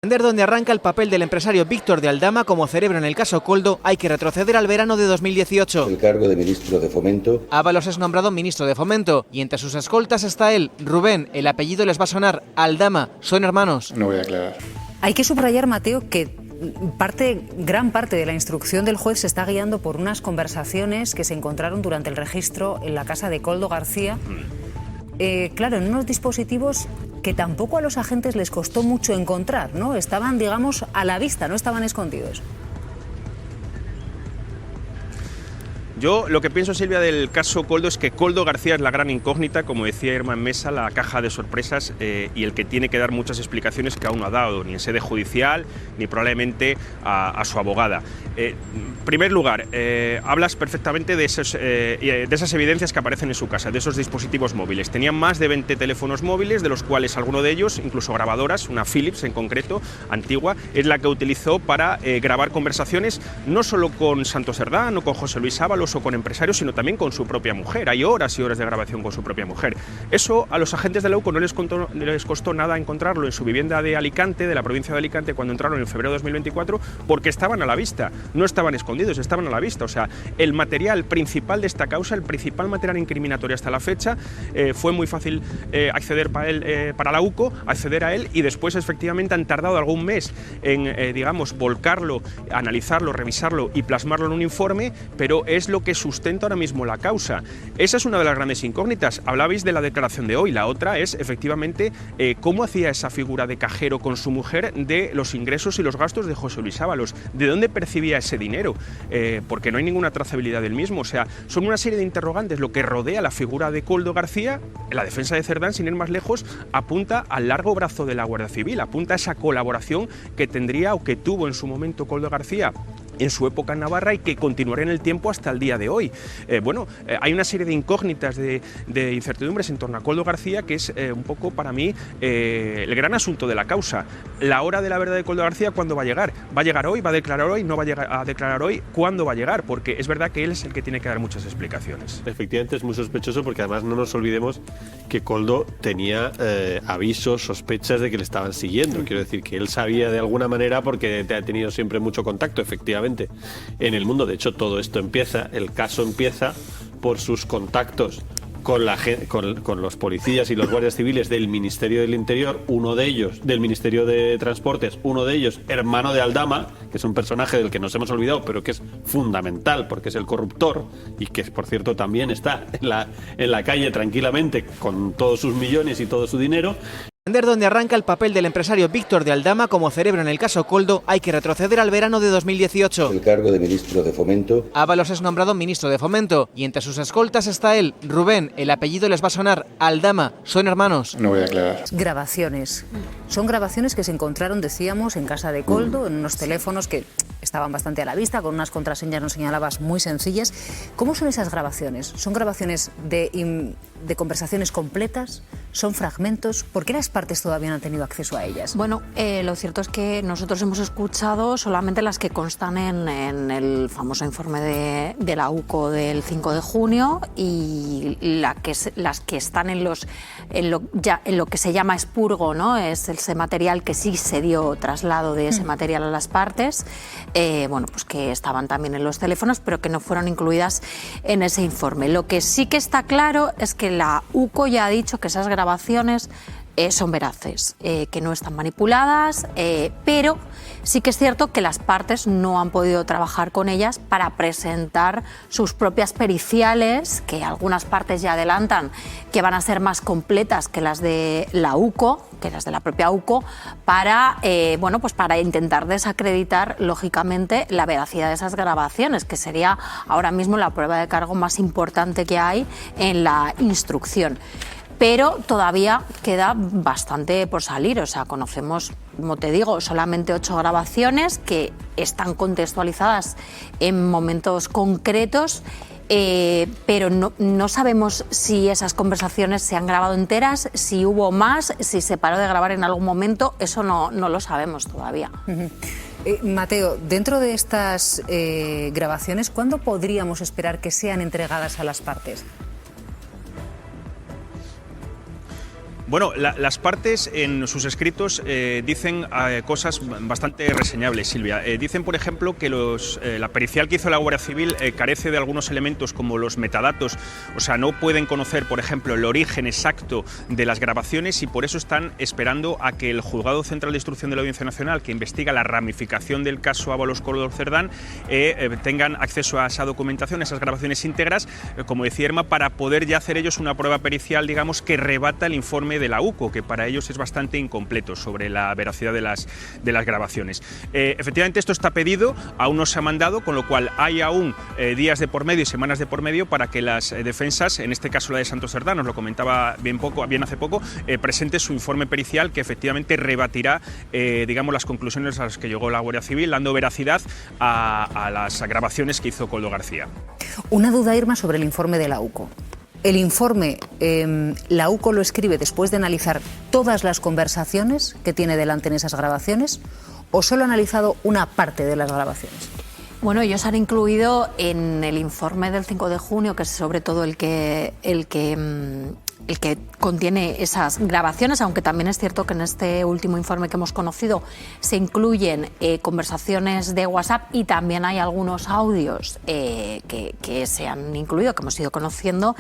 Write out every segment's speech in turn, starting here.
Donde arranca el papel del empresario Víctor de Aldama como cerebro en el caso Koldo, hay que retroceder al verano de 2018. El cargo de ministro de Fomento. Ábalos es nombrado ministro de Fomento y entre sus escoltas está él, Rubén, el apellido les va a sonar, Aldama, son hermanos. No voy a aclarar. Hay que subrayar, Mateo, que gran parte de la instrucción del juez se está guiando por unas conversaciones que se encontraron durante el registro en la casa de Koldo García. Claro, en unos dispositivos que tampoco a los agentes les costó mucho encontrar, ¿no? Estaban, digamos, a la vista, no estaban escondidos. Yo lo que pienso, Silvia, del caso Koldo es que Koldo García es la gran incógnita, como decía Irma en Mesa, la caja de sorpresas y el que tiene que dar muchas explicaciones que aún no ha dado, ni en sede judicial, ni probablemente a su abogada. En primer lugar, hablas perfectamente de esas evidencias que aparecen en su casa, de esos dispositivos móviles. Tenían más de 20 teléfonos móviles, de los cuales alguno de ellos, incluso grabadoras, una Philips en concreto, antigua, es la que utilizó para grabar conversaciones, no solo con Santos Cerdán o con José Luis Ábalos o con empresarios, sino también con su propia mujer. Hay horas y horas de grabación con su propia mujer. Eso a los agentes de la UCO no les costó nada encontrarlo en su vivienda de Alicante, de la provincia de Alicante, cuando entraron en febrero de 2024, porque estaban a la vista, no estaban escondidos, estaban a la vista. O sea, el material principal de esta causa, el principal material incriminatorio hasta la fecha, fue muy fácil acceder para la UCO, acceder a él, y después efectivamente han tardado algún mes en, digamos, volcarlo, analizarlo, revisarlo y plasmarlo en un informe, pero es lo que sustenta ahora mismo la causa. Esa es una de las grandes incógnitas. Hablabais de la declaración de hoy, la otra es efectivamente cómo hacía esa figura de cajero con su mujer de los ingresos y los gastos de José Luis Ábalos, de dónde percibía ese dinero, porque no hay ninguna trazabilidad del mismo. O sea, son una serie de interrogantes lo que rodea la figura de Koldo García. La defensa de Cerdán, sin ir más lejos, apunta al largo brazo de la Guardia Civil, apunta a esa colaboración que tendría o que tuvo en su momento Koldo García en su época en Navarra y que continuará en el tiempo hasta el día de hoy. Hay una serie de incógnitas, de incertidumbres en torno a Koldo García, que es un poco para mí el gran asunto de la causa. La hora de la verdad de Koldo García, ¿cuándo va a llegar? ¿Va a llegar hoy? ¿Va a declarar hoy? ¿No va a llegar a declarar hoy? ¿Cuándo va a llegar? Porque es verdad que él es el que tiene que dar muchas explicaciones. Efectivamente es muy sospechoso, porque además no nos olvidemos que Koldo tenía avisos, sospechas de que le estaban siguiendo. Quiero decir que él sabía de alguna manera, porque ha tenido siempre mucho contacto, efectivamente, en el mundo. De hecho, todo esto el caso empieza por sus contactos con los policías y los guardias civiles del Ministerio del Interior, uno de ellos del Ministerio de Transportes, uno de ellos hermano de Aldama, que es un personaje del que nos hemos olvidado, pero que es fundamental porque es el corruptor y que, por cierto, también está en la calle tranquilamente con todos sus millones y todo su dinero. Donde arranca el papel del empresario Víctor de Aldama como cerebro en el caso Koldo, hay que retroceder al verano de 2018. El cargo de ministro de Fomento. Ábalos es nombrado ministro de Fomento y entre sus escoltas está él, Rubén, el apellido les va a sonar, Aldama, son hermanos. No voy a aclarar. Grabaciones. Son grabaciones que se encontraron, decíamos, en casa de Koldo, en unos teléfonos que estaban bastante a la vista, con unas contraseñas, nos señalabas, muy sencillas. ¿Cómo son esas grabaciones? ¿Son grabaciones de conversaciones completas? ¿Son fragmentos? ¿Por qué las partes todavía no han tenido acceso a ellas? Bueno, lo cierto es que nosotros hemos escuchado solamente las que constan en el famoso informe de la UCO del 5 de junio y las que están en lo que se llama expurgo, ¿no? Es ese material que sí se dio traslado de ese material a las partes, pues que estaban también en los teléfonos, pero que no fueron incluidas en ese informe. Lo que sí que está claro es que la UCO ya ha dicho que esas grabaciones son veraces, que no están manipuladas, pero sí que es cierto que las partes no han podido trabajar con ellas para presentar sus propias periciales, que algunas partes ya adelantan que van a ser más completas que las de la UCO, que las de la propia UCO, para intentar desacreditar, lógicamente, la veracidad de esas grabaciones, que sería ahora mismo la prueba de cargo más importante que hay en la instrucción. Pero todavía queda bastante por salir, o sea, conocemos, como te digo, solamente 8 grabaciones que están contextualizadas en momentos concretos, pero no sabemos si esas conversaciones se han grabado enteras, si hubo más, si se paró de grabar en algún momento, eso no lo sabemos todavía. Mateo, dentro de estas grabaciones, ¿cuándo podríamos esperar que sean entregadas a las partes? Bueno, las partes en sus escritos dicen cosas bastante reseñables, Silvia. Dicen, por ejemplo, que la pericial que hizo la Guardia Civil carece de algunos elementos como los metadatos, o sea, no pueden conocer, por ejemplo, el origen exacto de las grabaciones y por eso están esperando a que el Juzgado Central de Instrucción de la Audiencia Nacional, que investiga la ramificación del caso Ábalos Koldo Cerdán, tengan acceso a esa documentación, a esas grabaciones íntegras, como decía Irma, para poder ya hacer ellos una prueba pericial, digamos, que rebata el informe de la UCO, que para ellos es bastante incompleto sobre la veracidad de las grabaciones. Efectivamente, esto está pedido, aún no se ha mandado, con lo cual hay aún días de por medio y semanas de por medio para que las defensas, en este caso la de Santos Cerdán, nos lo comentaba bien hace poco, presente su informe pericial que efectivamente rebatirá, digamos, las conclusiones a las que llegó la Guardia Civil, dando veracidad a las grabaciones que hizo Koldo García. Una duda, Irma, sobre el informe de la UCO. El informe, la UCO lo escribe después de analizar todas las conversaciones que tiene delante en esas grabaciones, ¿o solo ha analizado una parte de las grabaciones? Bueno, ellos han incluido en el informe del 5 de junio, que es sobre todo el que contiene esas grabaciones, aunque también es cierto que en este último informe que hemos conocido se incluyen conversaciones de WhatsApp y también hay algunos audios que se han incluido, que hemos ido conociendo.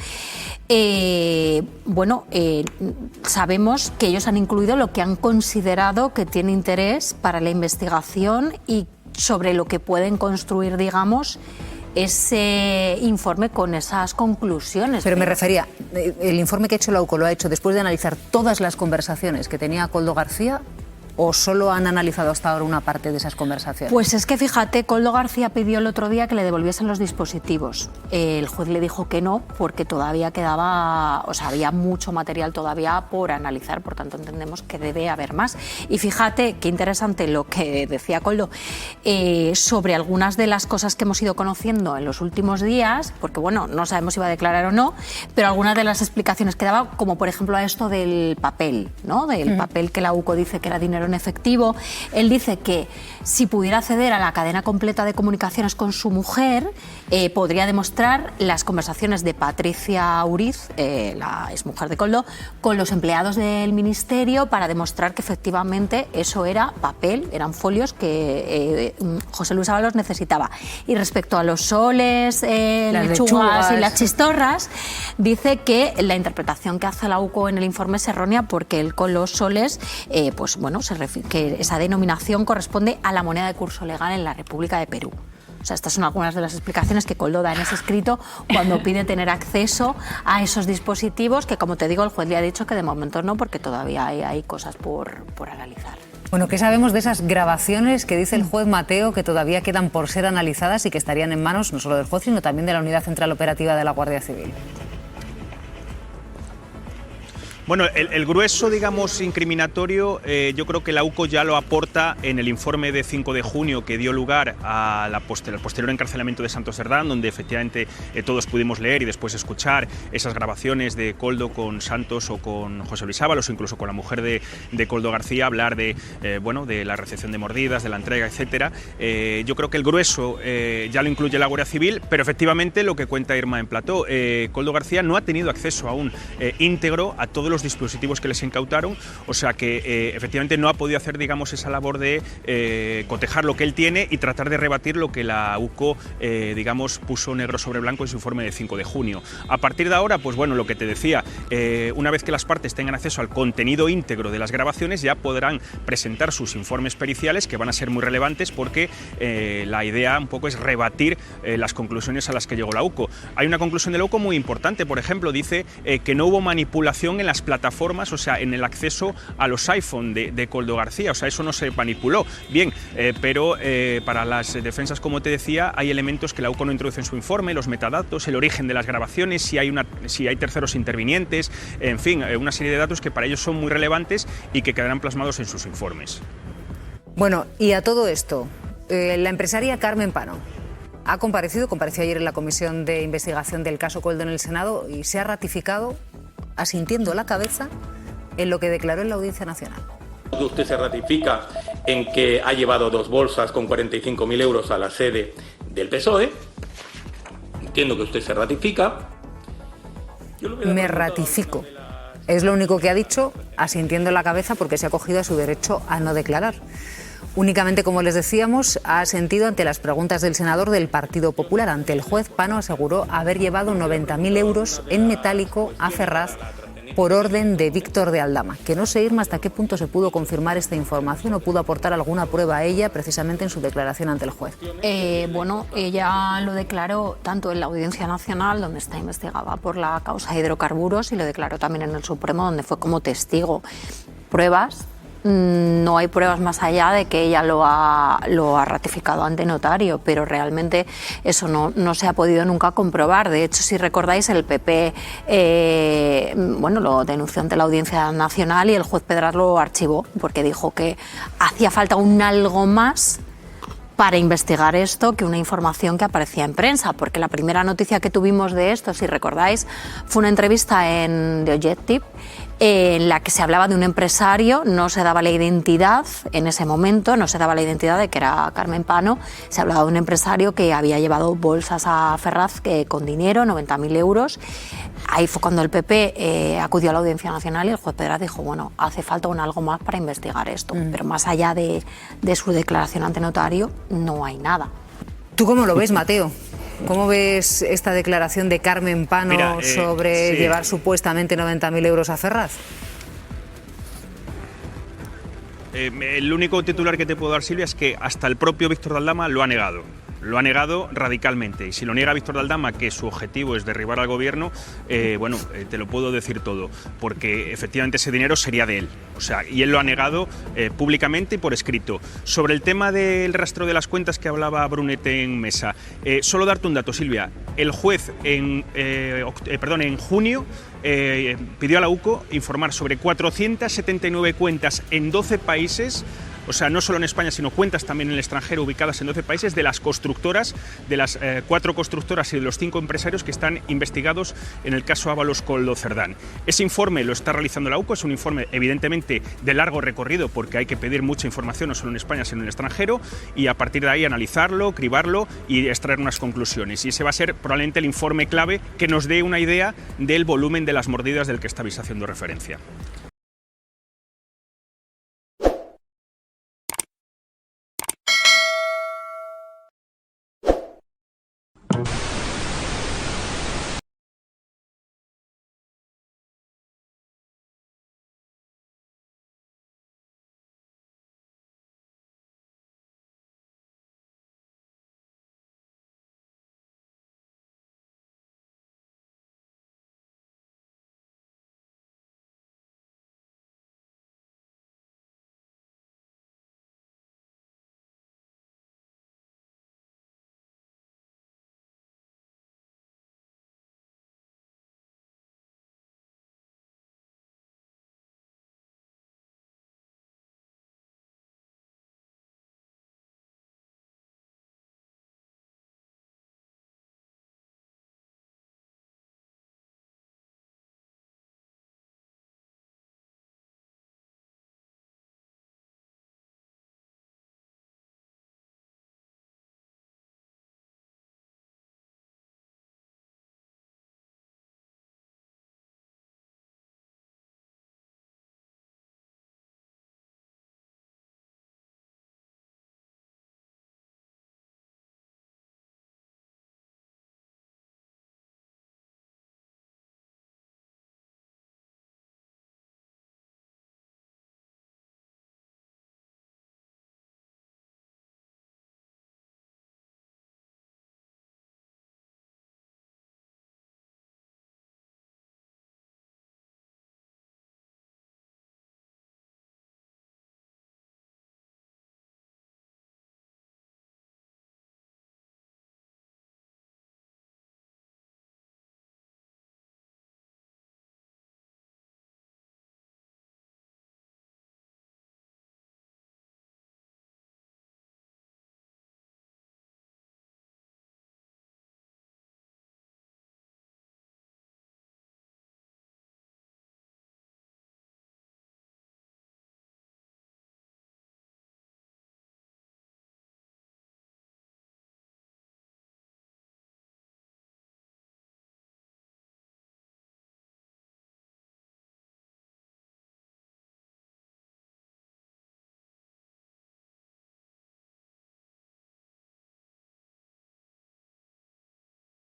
Sabemos que ellos han incluido lo que han considerado que tiene interés para la investigación y sobre lo que pueden construir, digamos, ese informe con esas conclusiones. Pero me refería, el informe que ha hecho la UCO lo ha hecho después de analizar todas las conversaciones que tenía Koldo García, ¿o solo han analizado hasta ahora una parte de esas conversaciones? Pues es que fíjate, Koldo García pidió el otro día que le devolviesen los dispositivos. El juez le dijo que no, porque todavía quedaba, o sea, había mucho material todavía por analizar, por tanto entendemos que debe haber más. Y fíjate qué interesante lo que decía Koldo sobre algunas de las cosas que hemos ido conociendo en los últimos días, porque bueno, no sabemos si va a declarar o no, pero algunas de las explicaciones que daba, como por ejemplo a esto del papel, ¿no? Del papel que la UCO dice que era dinero en efectivo. Él dice que si pudiera acceder a la cadena completa de comunicaciones con su mujer, podría demostrar las conversaciones de Patricia Uriz, la exmujer de Koldo, con los empleados del ministerio para demostrar que efectivamente eso era papel, eran folios que José Luis Ábalos necesitaba. Y respecto a los soles, las lechugas y las chistorras, dice que la interpretación que hace la UCO en el informe es errónea porque él con los soles, pues bueno, que esa denominación corresponde a la moneda de curso legal en la República de Perú. O sea, estas son algunas de las explicaciones que Koldo da en ese escrito cuando pide tener acceso a esos dispositivos que, como te digo, el juez le ha dicho que de momento no, porque todavía hay cosas por analizar. Bueno, ¿qué sabemos de esas grabaciones que dice el juez Mateo que todavía quedan por ser analizadas y que estarían en manos no solo del juez, sino también de la Unidad Central Operativa de la Guardia Civil? Bueno, el grueso, digamos, incriminatorio, yo creo que la UCO ya lo aporta en el informe de 5 de junio que dio lugar al posterior encarcelamiento de Santos Cerdán, donde efectivamente todos pudimos leer y después escuchar esas grabaciones de Koldo con Santos o con José Luis Ábalos, o incluso con la mujer de Koldo García, hablar de la recepción de mordidas, de la entrega, etcétera. Yo creo que el grueso ya lo incluye la Guardia Civil, pero efectivamente lo que cuenta Irma en plató, Koldo García no ha tenido acceso aún íntegro a todos los dispositivos que les incautaron, o sea que efectivamente no ha podido hacer, digamos, esa labor de cotejar lo que él tiene y tratar de rebatir lo que la UCO, digamos, puso negro sobre blanco en su informe de 5 de junio. A partir de ahora, pues bueno, lo que te decía, una vez que las partes tengan acceso al contenido íntegro de las grabaciones, ya podrán presentar sus informes periciales, que van a ser muy relevantes porque la idea un poco es rebatir las conclusiones a las que llegó la UCO. Hay una conclusión de la UCO muy importante, por ejemplo, dice que no hubo manipulación en las plataformas, o sea, en el acceso a los iPhone de Koldo García, o sea, eso no se manipuló. Bien, pero para las defensas, como te decía, hay elementos que la UCO no introduce en su informe, los metadatos, el origen de las grabaciones, si hay terceros intervinientes, en fin, una serie de datos que para ellos son muy relevantes y que quedarán plasmados en sus informes. Bueno, y a todo esto, la empresaria Carmen Pano ha compareció ayer en la Comisión de Investigación del caso Koldo en el Senado y se ha ratificado, asintiendo la cabeza, en lo que declaró en la Audiencia Nacional. Usted se ratifica en que ha llevado 2 bolsas con 45.000 euros a la sede del PSOE. Entiendo que usted se ratifica. Me ratifico. Es lo único que ha dicho, asintiendo la cabeza porque se ha acogido a su derecho a no declarar. Únicamente, como les decíamos, ha asentido ante las preguntas del senador del Partido Popular. Ante el juez, Pano aseguró haber llevado 90.000 euros en metálico a Ferraz por orden de Víctor de Aldama. Que no sé, Irma, hasta qué punto se pudo confirmar esta información o pudo aportar alguna prueba a ella precisamente en su declaración ante el juez. Bueno, ella lo declaró tanto en la Audiencia Nacional, donde está investigada por la causa de hidrocarburos, y lo declaró también en el Supremo, donde fue como testigo. Pruebas. No hay pruebas más allá de que ella lo ha ratificado ante notario, pero realmente eso no se ha podido nunca comprobar. De hecho, si recordáis, el PP lo denunció ante la Audiencia Nacional y el juez Pedraz lo archivó porque dijo que hacía falta un algo más para investigar esto que una información que aparecía en prensa, porque la primera noticia que tuvimos de esto, si recordáis, fue una entrevista en The Objective en la que se hablaba de un empresario, no se daba la identidad en ese momento, no se daba la identidad de que era Carmen Pano, se hablaba de un empresario que había llevado bolsas a Ferraz con dinero, 90.000 euros. Ahí fue cuando el PP acudió a la Audiencia Nacional y el juez Pedraz dijo, bueno, hace falta algo más para investigar esto, pero más allá de su declaración ante notario no hay nada. ¿Tú cómo lo ves, Mateo? ¿Cómo ves esta declaración de Carmen Pano sobre llevar supuestamente 90.000 euros a Ferraz? El único titular que te puedo dar, Silvia, es que hasta el propio Víctor de Aldama lo ha negado. Lo ha negado radicalmente. Y si lo niega Víctor de Aldama, que su objetivo es derribar al gobierno, te lo puedo decir todo. Porque efectivamente ese dinero sería de él. O sea, y él lo ha negado públicamente y por escrito. Sobre el tema del rastro de las cuentas que hablaba Brunete en mesa, solo darte un dato, Silvia. El juez en junio pidió a la UCO informar sobre 479 cuentas en 12 países. O sea, no solo en España, sino cuentas también en el extranjero ubicadas en 12 países de las constructoras, de las 4 constructoras y de los 5 empresarios que están investigados en el caso Ábalos Koldo Cerdán. Ese informe lo está realizando la UCO, es un informe evidentemente de largo recorrido porque hay que pedir mucha información no solo en España sino en el extranjero y a partir de ahí analizarlo, cribarlo y extraer unas conclusiones. Y ese va a ser probablemente el informe clave que nos dé una idea del volumen de las mordidas del que estabais haciendo referencia.